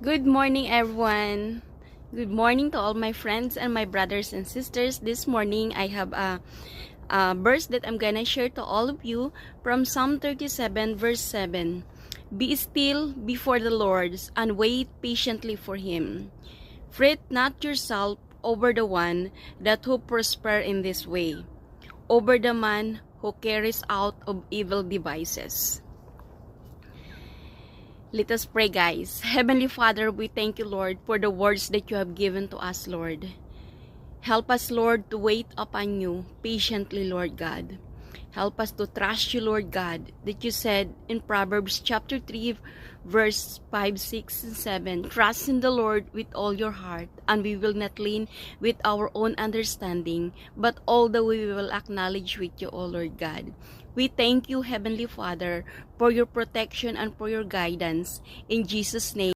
Good morning, everyone. Good morning to all my friends and my brothers and sisters. This morning, I have a verse that I'm gonna share to all of you from Psalm 37, verse 7. Be still before the Lord and wait patiently for Him. Fret not yourself over the one that who prosper in this way, over the man who carries out of evil devices. Let us pray, guys. Heavenly Father, we thank you, Lord, for the words that you have given to us, Lord. Help us, Lord, to wait upon you patiently, Lord God. Help us to trust you, Lord God, that you said in Proverbs chapter 3, verse 5, 6, and 7, trust in the Lord with all your heart, and we will not lean with our own understanding, but all the way we will acknowledge with you, O Lord God. We thank you, Heavenly Father, for your protection and for your guidance. In Jesus' name.